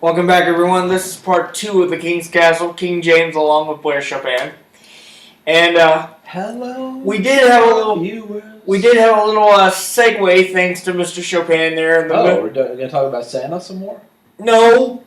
Welcome back, everyone. This is part 2 of the King's Castle, King James along with Blair Chopin. And hello, we did have a little viewers. segue thanks to Mr. Chopin there. We're going to talk about Santa some more? No.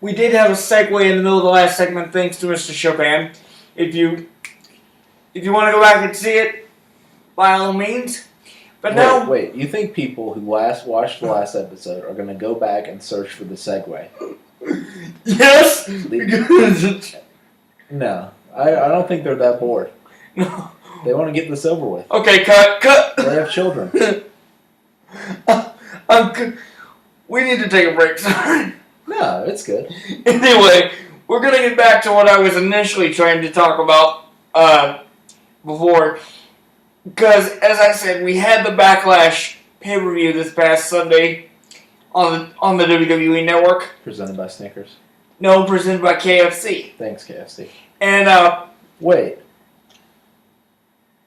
We did have a segue in the middle of the last segment thanks to Mr. Chopin. If you want to go back and see it, by all means. But wait, you think people who watched the last episode are going to go back and search for the segue? Yes! No, I don't think they're that bored. No. They want to get this over with. Okay, cut! They have children. We need to take a break, sorry. No, it's good. Anyway, we're going to get back to what I was initially trying to talk about before. Because, as I said, we had the Backlash pay-per-view this past Sunday on the WWE Network. Presented by Snickers. No, presented by KFC. Thanks, KFC. And, wait.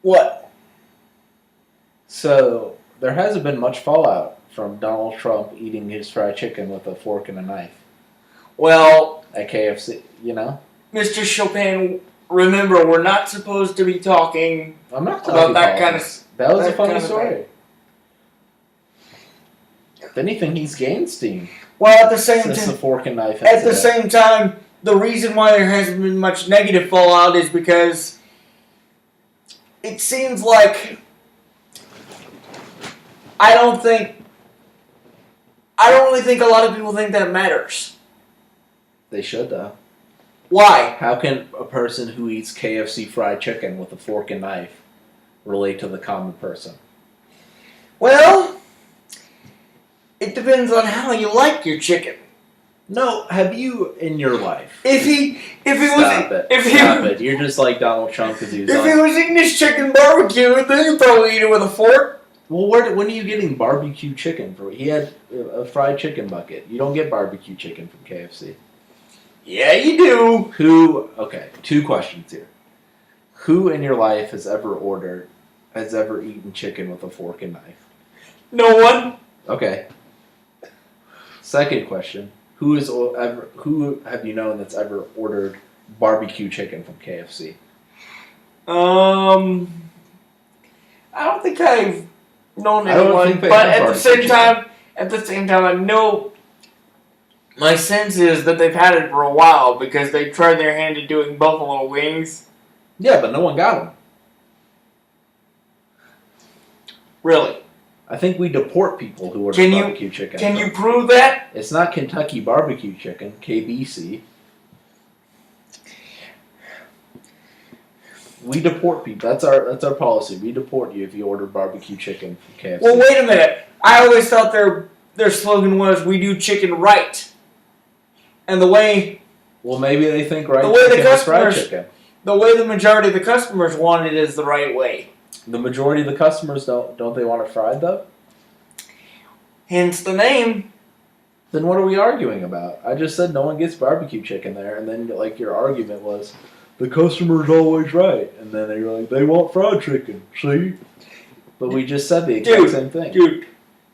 What? So, there hasn't been much fallout from Donald Trump eating his fried chicken with a fork and a knife. Well... At KFC, you know? Mr. Chopin, remember, we're not supposed to be talking... I'm not talking about that kind of... That was a funny story. If anything, he's gained steam. Well, at the same time... Since the fork and knife At the same time, the reason why there hasn't been much negative fallout is because... It seems like... I don't really think a lot of people think that matters. They should, though. Why? How can a person who eats KFC fried chicken with a fork and knife relate to the common person? Well, it depends on how you like your chicken. No, have you in your life? Stop it. You're just like Donald Trump because he was. If he was eating his chicken barbecue, then he'd probably eat it with a fork. Well, when are you getting barbecue chicken? He had a fried chicken bucket. You don't get barbecue chicken from KFC. Yeah, you do. Okay, 2 questions here. Who in your life has ever eaten chicken with a fork and knife? No one. Okay. Second question. Who have you known that's ever ordered barbecue chicken from KFC? I don't think I've known anyone, but at the same time, I know my sense is that they've had it for a while because they tried their hand at doing buffalo wings. Yeah, but no one got them. Really? I think we deport people who order barbecue chicken. Can you prove that? It's not Kentucky barbecue chicken, KBC. We deport people. That's our policy. We deport you if you order barbecue chicken from KFC. Well, wait a minute. I always thought their slogan was "We do chicken right," and the way. Well, maybe they think right. The way the way the majority of the customers want it is the right way. The majority of the customers don't they want it fried though? Hence the name. Then what are we arguing about? I just said no one gets barbecue chicken there, and then your argument was the customer's always right, and then you're like they want fried chicken. See? But we just said the exact same thing. Dude,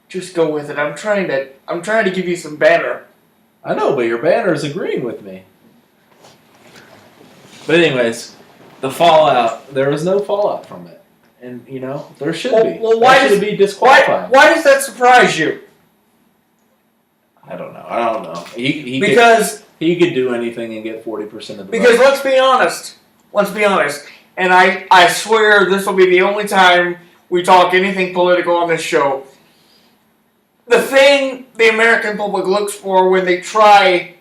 just go with it. I'm trying to give you some banner. I know, but your banner is agreeing with me. But anyways, the fallout. There was no fallout from it. And, there should be. Well, why should it be disqualifying? Why does that surprise you? I don't know. He could do anything and get 40% of the Because let's be honest. And I swear this will be the only time we talk anything political on this show. The thing the American public looks for when they try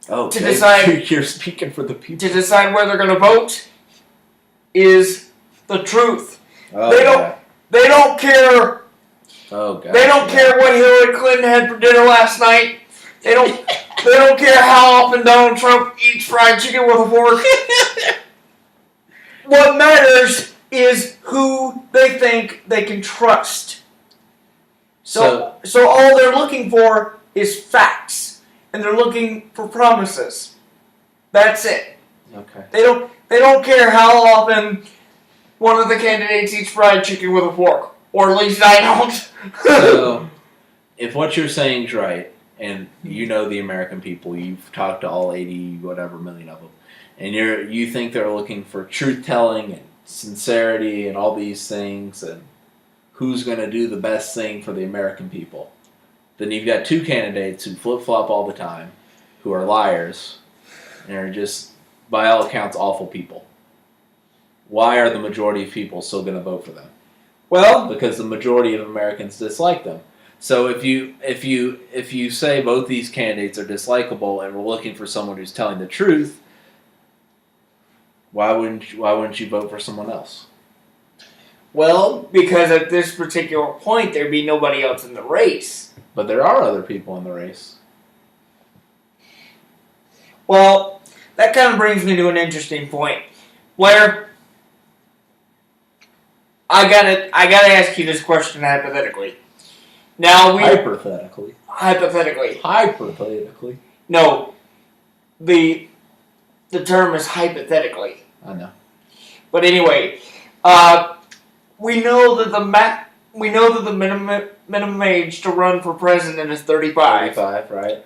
to decide... You're speaking for the people. To decide where they're going to vote is... the truth. Oh, they don't care. Oh God. They don't care what Hillary Clinton had for dinner last night. They don't care how often Donald Trump eats fried chicken with a fork. What matters is who they think they can trust. So all they're looking for is facts, and they're looking for promises. That's it. Okay. They don't care how often one of the candidates eats fried chicken with a fork. Or at least I don't. So, if what you're saying is right, and you know the American people. You've talked to all 80 whatever million of them, and you think they're looking for truth telling and sincerity and all these things, and who's going to do the best thing for the American people. Then you've got two candidates who flip flop all the time, who are liars, and are just by all accounts awful people. Why are the majority of people still going to vote for them? Well, Because the majority of Americans dislike them. So if you say both these candidates are dislikable and we're looking for someone who's telling the truth, why wouldn't you vote for someone else? well, because at this particular point there'd be nobody else in the race. But there are other people in the race. Well, that kind of brings me to an interesting point. Blair, I gotta ask you this question hypothetically. Now Hypothetically. No, the term is hypothetically. I know. But anyway, we know that the minimum age to run for president is 35. 35, right?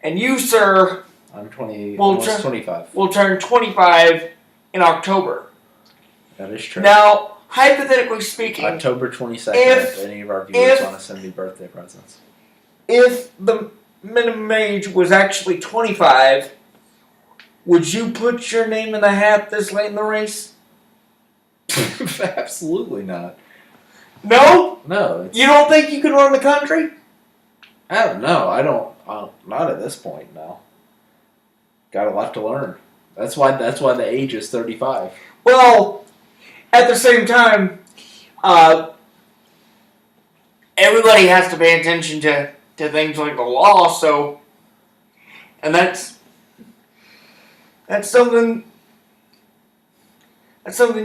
And you, sir, I'm 20. Well, almost 25. will turn 25 in October. That is true. Now, hypothetically speaking, October 22nd. If any of our viewers want to send me birthday presents. if the minimum age was actually 25, would you put your name in the hat this late in the race? Absolutely not. No? No. You don't think you could run the country? I don't know. I don't. Not at this point. No. Got a lot to learn. That's why the age is 35. Well, at the same time, everybody has to pay attention to things like the law. So, and that's something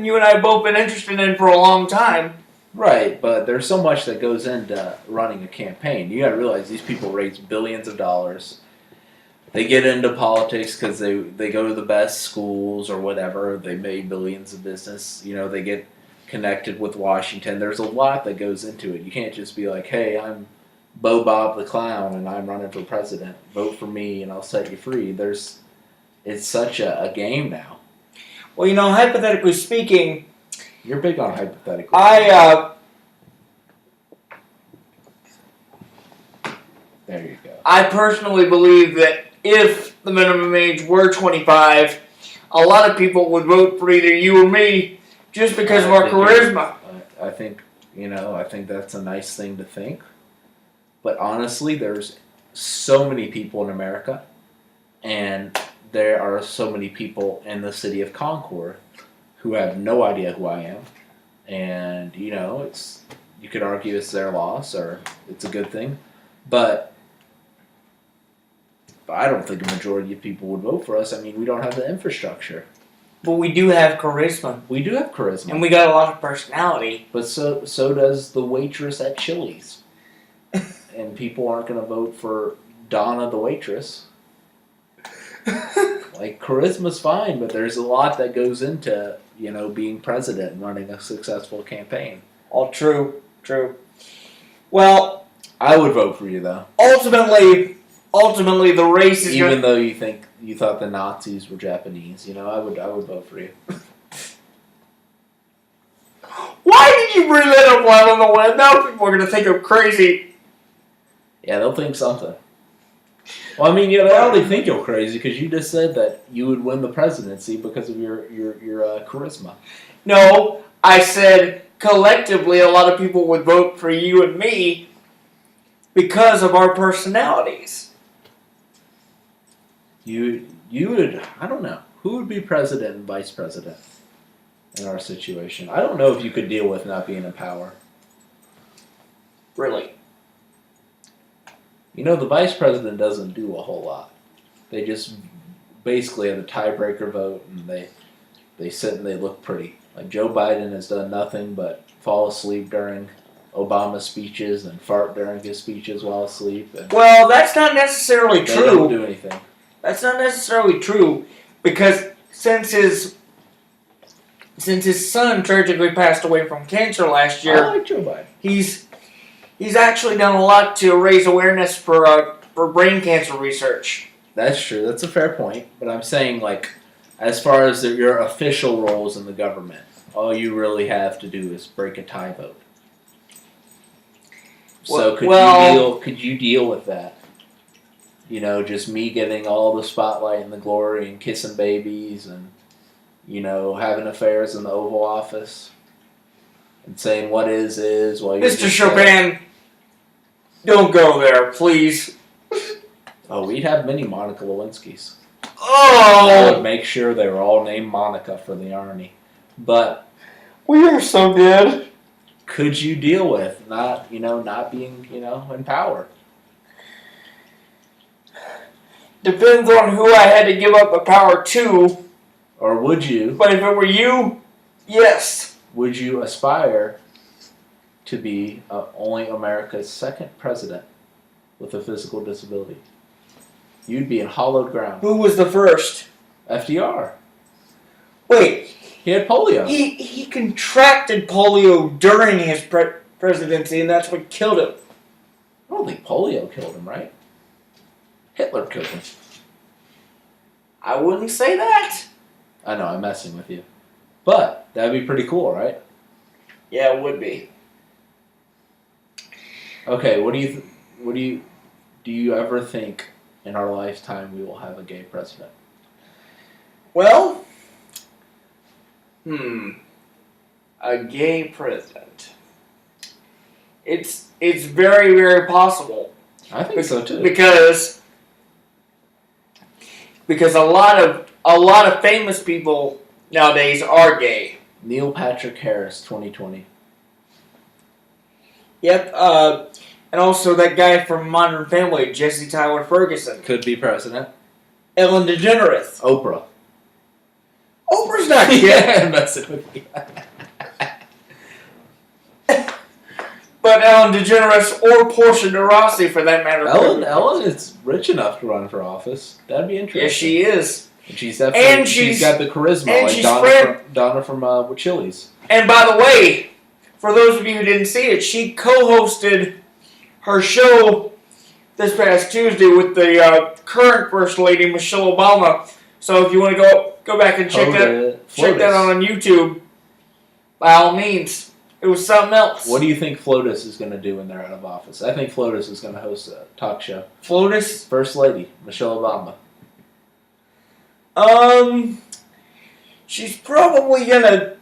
you and I have both been interested in for a long time. Right, but there's so much that goes into running a campaign. You got to realize these people raise billions of dollars. They get into politics because they go to the best schools or whatever. They made billions of business. You know, they get connected with Washington. There's a lot that goes into it. You can't just be like, hey, I'm Bo Bob the Clown and I'm running for president. Vote for me and I'll set you free. It's such a game now. Well, you know, hypothetically speaking, You're big on hypothetical. There you go. I personally believe that if the minimum age were 25, a lot of people would vote for either you or me just because of our charisma. I think that's a nice thing to think. But honestly, there's so many people in America, and there are so many people in the city of Concord who have no idea who I am. And, you could argue it's their loss or it's a good thing. But I don't think a majority of people would vote for us. I mean, we don't have the infrastructure. But we do have charisma. We do have charisma. And we got a lot of personality. But so does the waitress at Chili's. And people aren't going to vote for Donna the waitress. Like, charisma's fine, but there's a lot that goes into, being president and running a successful campaign. All true. Well, I would vote for you, though. Ultimately, the race is even though you thought the Nazis were Japanese, I would vote for you. Why did you bring that up while on the web? Now people are going to think I'm crazy. Yeah, they'll think something. Well, I mean, they already think you're crazy because you just said that you would win the presidency because of your charisma. No, I said collectively a lot of people would vote for you and me because of our personalities. You would, I don't know. Who would be president and vice president in our situation? I don't know if you could deal with not being in power. Really? The vice president doesn't do a whole lot. They just basically have a tiebreaker vote, and they sit and they look pretty. Like Joe Biden has done nothing but fall asleep during Obama's speeches and fart during his speeches while asleep. Well, that's not necessarily true. They don't do anything. That's not necessarily true because since his son tragically passed away from cancer last year, I like Joe Biden. He's actually done a lot to raise awareness for for brain cancer research. That's true. That's a fair point. But I'm saying, like, as far as your official roles in the government, all you really have to do is break a tie vote. So could you deal with that? You know, just me getting all the spotlight and the glory and kissing babies and, you know, having affairs in the Oval Office and saying what is while you're Mr. Chopin, don't go there, please. Oh, we'd have many Monica Lewinsky's. Oh! I would make sure they were all named Monica for the irony. But we are so good. Could you deal with not being, in power? Depends on who I had to give up the power to. Or would you? But if it were you, yes. Would you aspire to be only America's second president with a physical disability? You'd be in hallowed ground. Who was the first? FDR. Wait. He had polio. He contracted polio during his presidency, and that's what killed him. I don't think polio killed him, right? Hitler killed him. I wouldn't say that. I know, I'm messing with you. But that'd be pretty cool, right? Yeah, it would be. Okay, do you ever think in our lifetime we will have a gay president? Well, a gay president. It's very, very possible. I think so too. Because a lot of famous people nowadays are gay. Neil Patrick Harris, 2020. Yep, and also that guy from Modern Family, Jesse Tyler Ferguson. Could be president. Ellen DeGeneres. Oprah. Oprah's not gay. Yeah, I'm messing with you. But Ellen DeGeneres or Portia de Rossi, for that matter. Ellen is rich enough to run for office. That'd be interesting. Yes, she is. And she's definitely, she's got the charisma, like Donna from Chili's. And by the way, for those of you who didn't see it, she co-hosted her show this past Tuesday with the current First Lady, Michelle Obama. So if you want to go back and check that out on YouTube, by all means. It was something else. What do you think FLOTUS is going to do when they're out of office? I think FLOTUS is going to host a talk show. FLOTUS? First Lady, Michelle Obama. She's probably going to,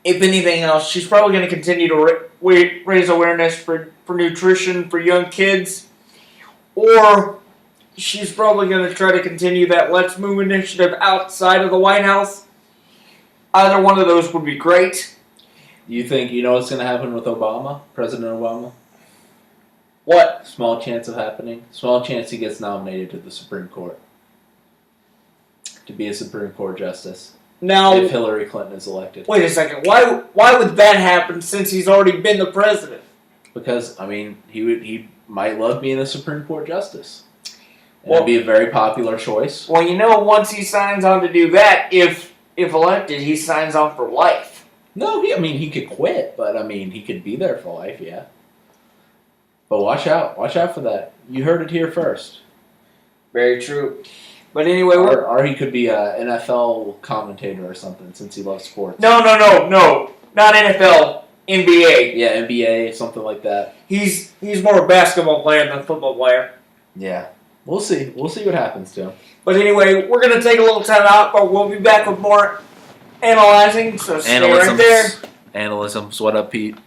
if anything else, she's probably going to continue to raise awareness for nutrition for young kids. Or she's probably going to try to continue that Let's Move initiative outside of the White House. Either one of those would be great. You think, what's going to happen with Obama? President Obama? What? Small chance of happening. Small chance he gets nominated to the Supreme Court. To be a Supreme Court justice. Now, if Hillary Clinton is elected. Wait a second. Why would that happen since he's already been the president? Because, he might love being a Supreme Court justice. And it'd be a very popular choice. Well, once he signs on to do that, if elected, he signs on for life. No, he could quit, but he could be there for life, yeah. But watch out for that. You heard it here first. Very true. But anyway, or he could be an NFL commentator or something, since he loves sports. No, not NFL, NBA. Yeah, NBA, something like that. He's more a basketball player than a football player. Yeah, we'll see. We'll see what happens to him. But anyway, we're gonna take a little time out, but we'll be back with more analyzing. So stay right there. Analysms. What up, Pete?